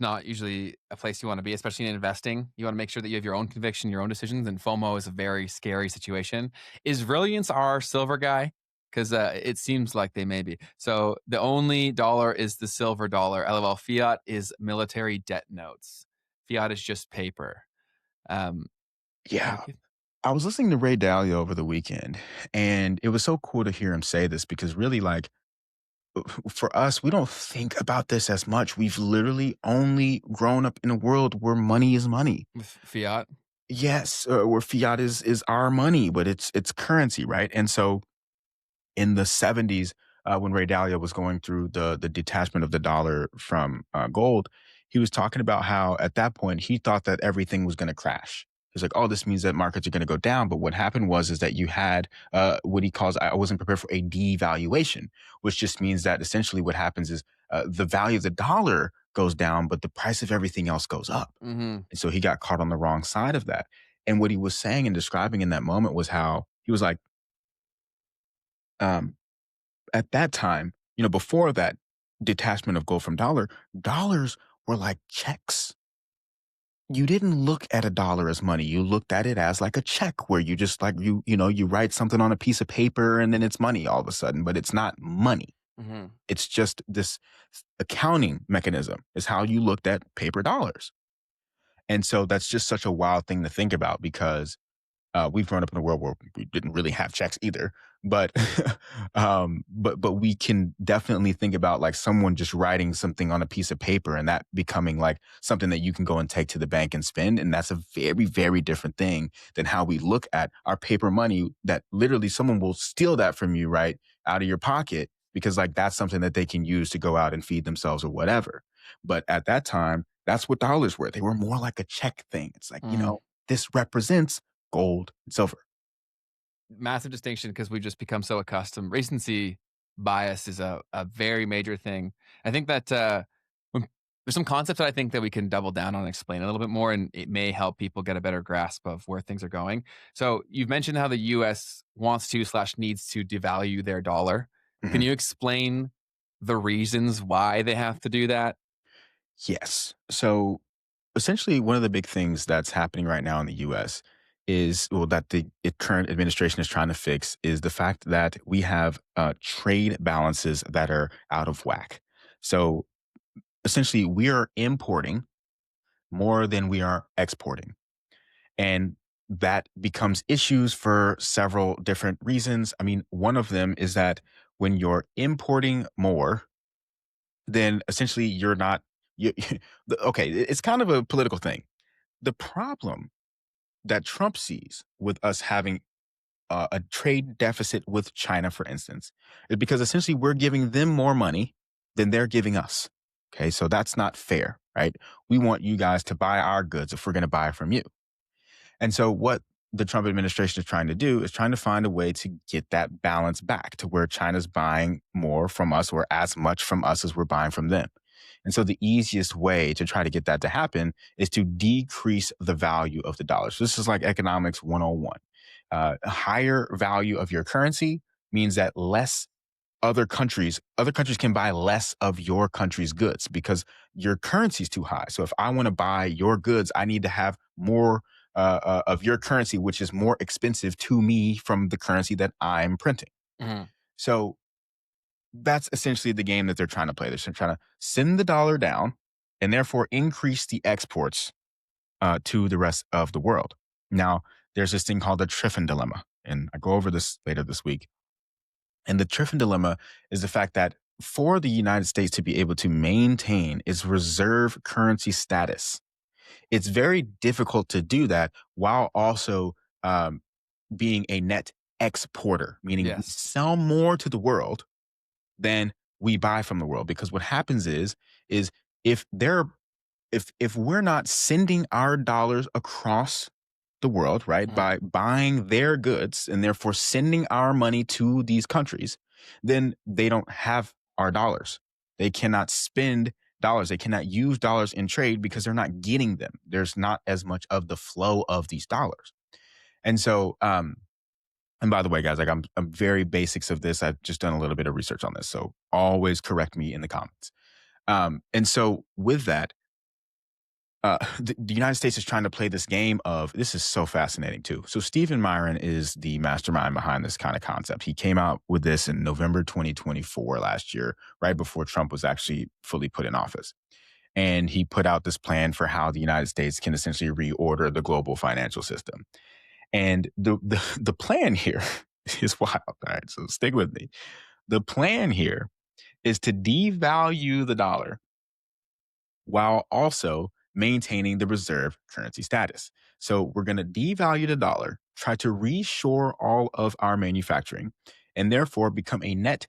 Not usually a place you wanna be, especially in investing. You wanna make sure that you have your own conviction, your own decisions, and FOMO is a very scary situation. Is Brilliance our silver guy? 'Cause, it seems like they may be. So, the only dollar is the silver dollar. LOL. Fiat is military debt notes. Fiat is just paper. Um, Yeah. okay. I was listening to Ray Dalio over the weekend, and it was so cool to hear him say this because really, like, for us, we don't think about this as much. We've literally only grown up in a world where money is money. With fiat? Yes, where fiat is our money, but it's currency, right? And so in the 70s, when Ray Dalio was going through the detachment of the dollar from gold, he was talking about how at that point he thought that everything was going to crash. He's like, "Oh, this means that markets are going to go down." But what happened was is that you had what he calls "I wasn't prepared for a devaluation," which just means that essentially what happens is the value of the dollar goes down, but the price of everything else goes up. Mhm. And so he got caught on the wrong side of that. And what he was saying and describing in that moment was how he was like, um, at that time, before that detachment of gold from dollar, dollars were like checks. You didn't look at a dollar as money. You looked at it as like a check where you just like you write something on a piece of paper and then it's money all of a sudden, but it's not money. Mhm. It's just this accounting mechanism is how you looked at paper dollars. And so that's just such a wild thing to think about because we've grown up in a world where we didn't really have checks either, but but we can definitely think about like someone just writing something on a piece of paper and that becoming like something that you can go and take to the bank and spend, and that's a very very different thing than how we look at our paper money. That literally someone will steal that from you right out of your pocket because like that's something that they can use to go out and feed themselves or whatever. But at that time, that's what dollars were. They were more like a check thing. It's like, Mm. this represents gold and silver. Massive distinction because we just become so accustomed. Recency bias is a very major thing. I think that when, there's some concepts that I think that we can double down on and explain a little bit more, and it may help people get a better grasp of where things are going. So you've mentioned how the U.S. wants to slash needs to devalue their dollar. Can Mhm. you explain the reasons why they have to do that? Yes. So essentially, one of the big things that's happening right now in the US is, well, that the current administration is trying to fix is the fact that we have trade balances that are out of whack. So essentially, we are importing more than we are exporting. And that becomes issues for several different reasons. I mean, one of them is that when you're importing more, then essentially you're not you okay, it's kind of a political thing. The problem that Trump sees with us having a trade deficit with China, for instance, is because essentially we're giving them more money than they're giving us. Okay, so that's not fair, right? We want you guys to buy our goods if we're going to buy from you. And so what the Trump administration is trying to do is trying to find a way to get that balance back to where China's buying more from us or as much from us as we're buying from them. And so the easiest way to try to get that to happen is to decrease the value of the dollar. So this is like economics 101. A higher value of your currency means that other countries can buy less of your country's goods because your currency is too high. So if I want to buy your goods, I need to have more of your currency, which is more expensive to me from the currency that I'm printing. Mhm. So that's essentially the game that they're trying to play. They're trying to send the dollar down and therefore increase the exports to the rest of the world. Now, there's this thing called the Triffin dilemma, and I go over this later this week. And the Triffin dilemma is the fact that for the United States to be able to maintain its reserve currency status, it's very difficult to do that while also um, being a net exporter, meaning we Yes. sell more to the world than we buy from the world. Because what happens is if they're if we're not sending our dollars across the world, right, Mhm. by buying their goods and therefore sending our money to these countries, then they don't have our dollars. They cannot spend dollars. They cannot use dollars in trade because they're not getting them. There's not as much of the flow of these dollars. And so, and by the way, guys, like I'm very basics of this. I've just done a little bit of research on this. So always correct me in the comments. And so with that, the United States is trying to play this game of this is so fascinating too. So Stephen Myron is the mastermind behind this kind of concept. He came out with this in November 2024 last year, right before Trump was actually fully put in office. And he put out this plan for how the United States can essentially reorder the global financial system. And the plan here is wild. All right, so stick with me. The plan here is to devalue the dollar while also maintaining the reserve currency status. So we're going to devalue the dollar, try to reshore all of our manufacturing, and therefore become a net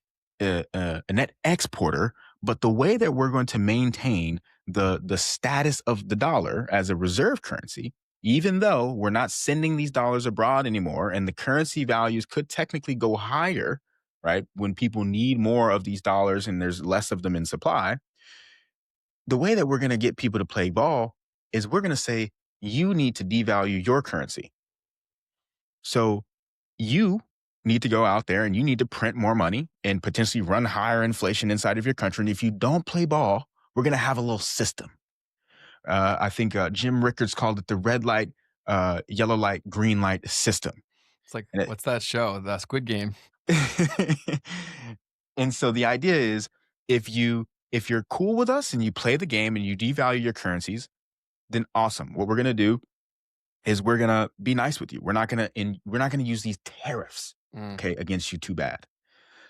exporter. But the way that we're going to maintain the status of the dollar as a reserve currency, even though we're not sending these dollars abroad anymore, and the currency values could technically go higher, right? When people need more of these dollars and there's less of them in supply, the way that we're going to get people to play ball is we're going to say, you need to devalue your currency. So you need to go out there and you need to print more money and potentially run higher inflation inside of your country. And if you don't play ball, we're going to have a little system. I think Jim Rickards called it the red light, yellow light, green light system. It's like, And, what's that show? The Squid Game. and so the idea is if you're cool with us and you play the game and you devalue your currencies, then awesome. What we're gonna do is we're gonna be nice with you. We're not gonna use these tariffs, Mm. okay, against you too bad.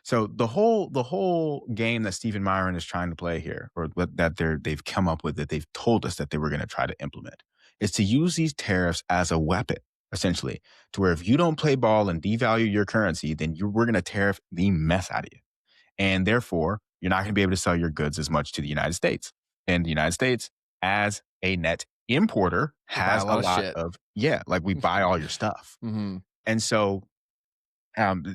So the whole game that Stephen Myron is trying to play here, or that they've come up with, that they've told us that they were going to try to implement, is to use these tariffs as a weapon, essentially, to where if you don't play ball and devalue your currency, then we're going to tariff the mess out of you, and therefore you're not going to be able to sell your goods as much to the United States. And the United States, as a net importer, They buy a has a lot of lot shit. of like we buy all your stuff, Hmm. and so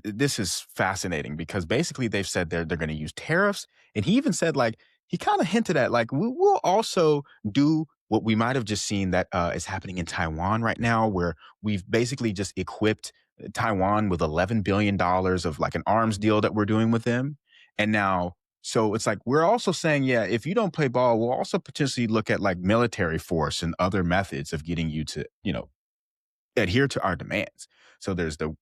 this is fascinating because basically they've said they're going to use tariffs, and he even said like he kind of hinted at like we'll also do what we might have just seen that is happening in Taiwan right now, where we've basically just equipped Taiwan with $11 billion of like an arms deal that we're doing with them, and now. So it's like we're also saying, yeah, if you don't play ball, we'll also potentially look at like military force and other methods of getting you to, adhere to our demands. So there's the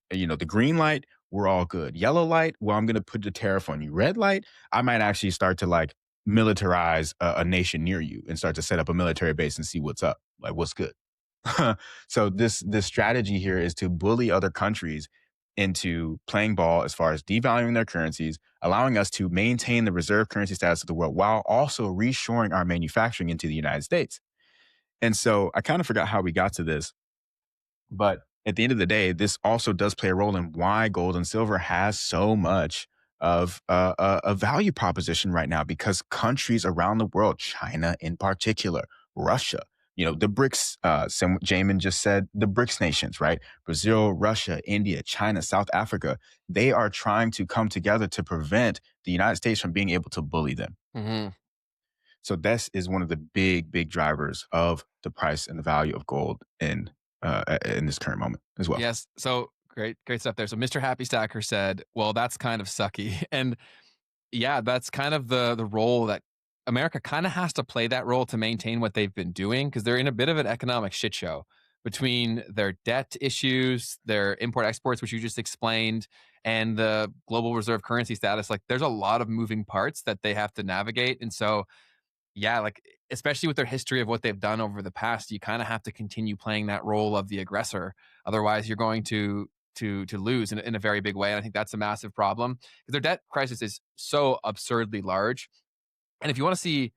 green light, we're all good. Yellow light, well, I'm going to put the tariff on you. Red light, I might actually start to like militarize a nation near you and start to set up a military base and see what's up, like what's good. So this strategy here is to bully other countries into playing ball as far as devaluing their currencies, allowing us to maintain the reserve currency status of the world while also reshoring our manufacturing into the United States. And so I kind of forgot how we got to this, but at the end of the day, this also does play a role in why gold and silver has so much of a value proposition right now, because countries around the world, China in particular, Russia, the BRICS, Jamin just said the BRICS nations, right? Brazil, Russia, India, China, South Africa, they are trying to come together to prevent the United States from being able to bully them. Hmm. So this is one of the big, big drivers of the price and the value of gold in this current moment as well. Yes. So great, great stuff there. So Mr. Happy Stacker said, "Well, that's kind of sucky," and yeah, that's kind of the role that America kind of has to play that role to maintain what they've been doing because they're in a bit of an economic shit show between their debt issues, their import exports, which you just explained, and the global reserve currency status. Like, there's a lot of moving parts that they have to navigate, and so yeah, like especially with their history of what they've done over the past, you kind of have to continue playing that role of the aggressor. Otherwise, you're going to lose in a very big way. And I think that's a massive problem because their debt crisis is so absurdly large. And if you want to see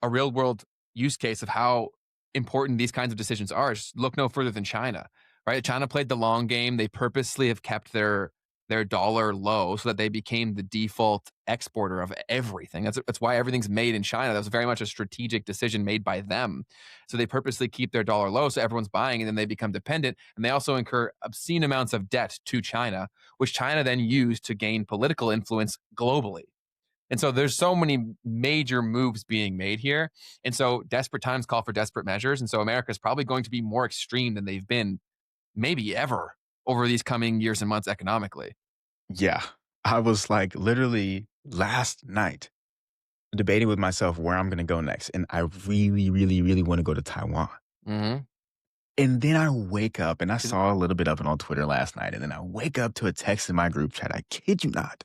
a real world use case of how important these kinds of decisions are, just look no further than China, right? China played the long game. They purposely have kept their dollar low so that they became the default exporter of everything. That's why everything's made in China. That was very much a strategic decision made by them. So they purposely keep their dollar low so everyone's buying and then they become dependent. And they also incur obscene amounts of debt to China, which China then used to gain political influence globally. And so there's so many major moves being made here. And so desperate times call for desperate measures. And so America is probably going to be more extreme than they've been maybe ever over these coming years and months economically. Yeah. I was like literally last night debating with myself where I'm gonna go next, and I really, really, really wanna go to Taiwan. Mhm. And then I wake up, and I Is saw a little bit of it on Twitter last night, and then I wake up to a text in my group chat, I kid you not,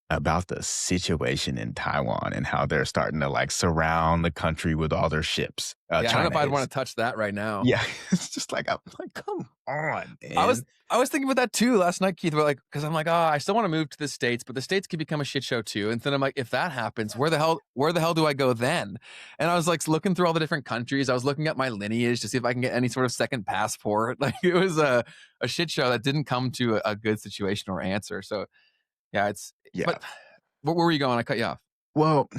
about the situation in Taiwan and how they're starting to, like, surround the country with all their ships. Yeah, I don't know China if I'd is. wanna touch that right now. Yeah, it's just like, I'm like, "Come on, I was man." I was thinking about that too last night, Keith, but, like, because 'cause I'm like, "Oh, I still wanna move to the States, but the States could become a shit show too," and then I'm like, "If that happens, where the hell do I go then?" And I was, like, looking through all the different countries, I was looking at my lineage to see if I can get any sort of second passport, like, it was a shit show that didn't come to a good situation or answer, so, yeah, it's Yeah. but where were you going? I cut you off. Well,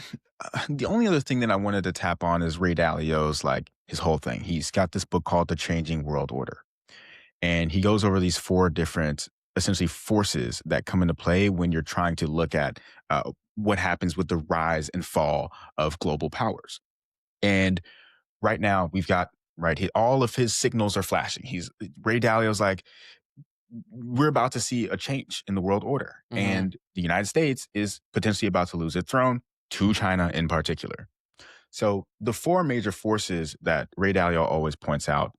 the only other thing that I wanted to tap on is Ray Dalio's, like, his whole thing. He's got this book called The Changing World Order, and he goes over these 4 different, essentially, forces that come into play when you're trying to look at, what happens with the rise and fall of global powers. And right now, we've got right, all of his signals are flashing. Ray Dalio's like, we're about to see a change in the world order, Mhm, and the United States is potentially about to lose its throne to China in particular. So the 4 major forces that Ray Dalio always points out,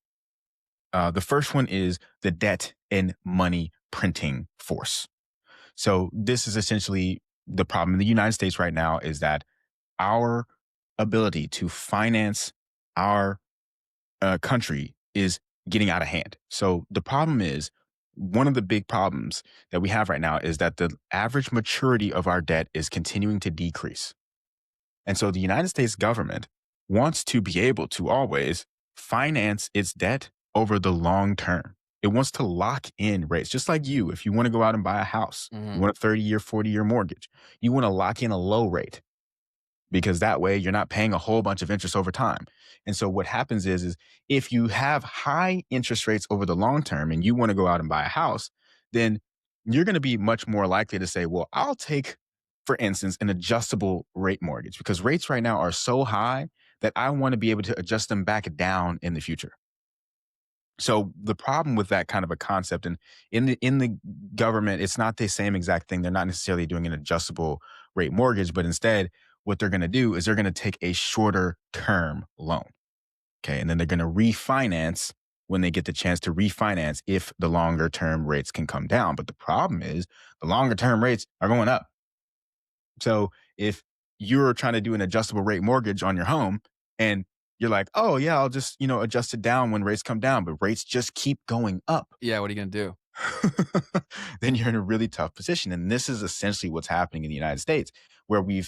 the first one is the debt and money printing force. So this is essentially the problem in the United States right now is that our ability to finance our country is getting out of hand. So the problem is one of the big problems that we have right now is that the average maturity of our debt is continuing to decrease. And so the United States government wants to be able to always finance its debt over the long term. It wants to lock in rates, just like you. If you want to go out and buy a house, you mhm. want a 30-year, 40-year mortgage, you want to lock in a low rate because that way you're not paying a whole bunch of interest over time. And so what happens is if you have high interest rates over the long term and you want to go out and buy a house, then you're going to be much more likely to say, well, I'll take, for instance, an adjustable rate mortgage because rates right now are so high that I want to be able to adjust them back down in the future. So the problem with that kind of a concept, and in the government, it's not the same exact thing. They're not necessarily doing an adjustable rate mortgage, but instead, what they're going to do is they're going to take a shorter term loan. Okay, and then they're going to refinance when they get the chance to refinance if the longer term rates can come down. But the problem is the longer term rates are going up. So if you're trying to do an adjustable rate mortgage on your home and you're like, oh, yeah, I'll just, adjust it down when rates come down, but rates just keep going up. Yeah, what are you gonna do? Then you're in a really tough position. And this is essentially what's happening in the United States, where we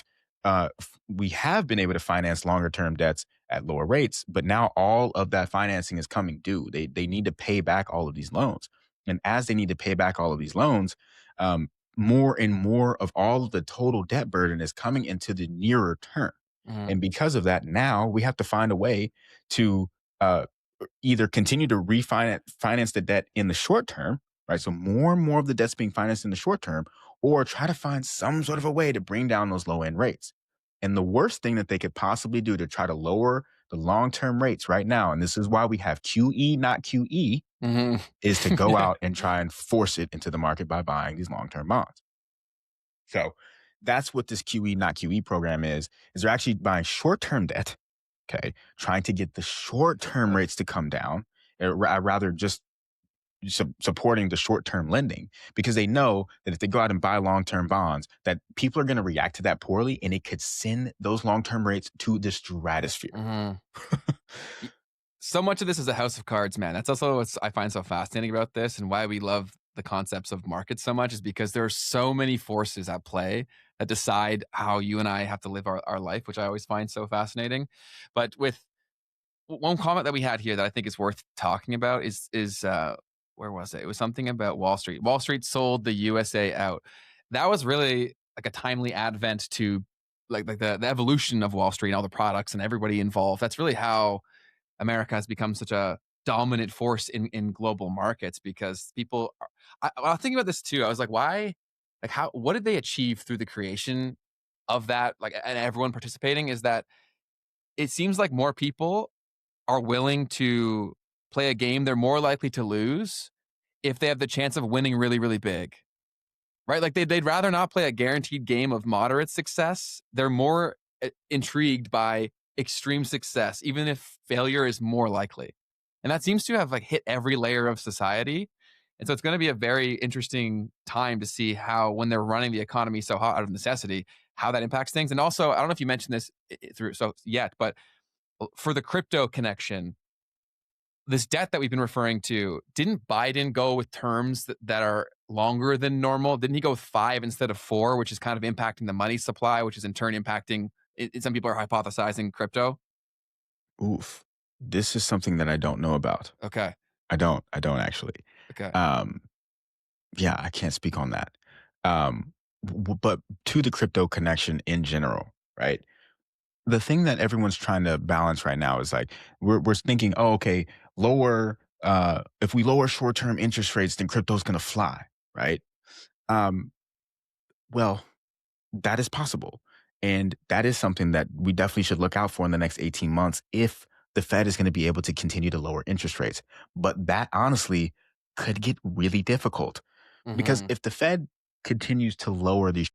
have been able to finance longer term debts at lower rates, but now all of that financing is coming due. They need to pay back all of these loans, and as they need to pay back all of these loans, um, more and more of all of the total debt burden is coming into the nearer term. Mhm, And because of that, now we have to find a way to uh, either continue to finance the debt in the short term, right? So more and more of the debt's being financed in the short term, or try to find some sort of a way to bring down those low end rates. And the worst thing that they could possibly do to try to lower the long term rates right now, and this is why we have QE, not QE, mhm. is to go out and try and force it into the market by buying these long term bonds. So that's what this QE, not QE program is they're actually buying short term debt, okay, trying to get the short term rates to come down, rather just supporting the short term lending because they know that if they go out and buy long term bonds, that people are going to react to that poorly and it could send those long term rates to the stratosphere. Mhm. Y So much of this is a house of cards, man. That's also what I find so fascinating about this and why we love the concepts of markets so much is because there are so many forces at play that decide how you and I have to live our life, which I always find so fascinating. But with one comment that we had here that I think is worth talking about is where was it? It was something about Wall Street. Wall Street sold the USA out. That was really like a timely advent to like the evolution of Wall Street and all the products and everybody involved. That's really how America has become such a dominant force in global markets because people are, I was thinking about this too. I was like, why, like how, what did they achieve through the creation of that? Like, and everyone participating is that it seems like more people are willing to play a game they're more likely to lose if they have the chance of winning really, really big. right? Like they'd rather not play a guaranteed game of moderate success. They're more intrigued by extreme success, even if failure is more likely. And that seems to have like hit every layer of society. And so it's going to be a very interesting time to see how, when they're running the economy so hot out of necessity, how that impacts things. And also, I don't know if you mentioned this through so yet, but for the crypto connection, this debt that we've been referring to, didn't Biden go with terms that are longer than normal? Didn't he go with 5 instead of 4, which is kind of impacting the money supply, which is in turn impacting, some people are hypothesizing crypto? Oof. This is something that I don't know about. Okay. I don't actually. Okay. Um, yeah, I can't speak on that. But to the crypto connection in general, right? The thing that everyone's trying to balance right now is like we're thinking, oh, okay, lower if we lower short-term interest rates, then crypto's gonna fly, right? Um, well, that is possible. And that is something that we definitely should look out for in the next 18 months if the Fed is going to be able to continue to lower interest rates. But that honestly could get really difficult because Mhm. if the Fed continues to lower these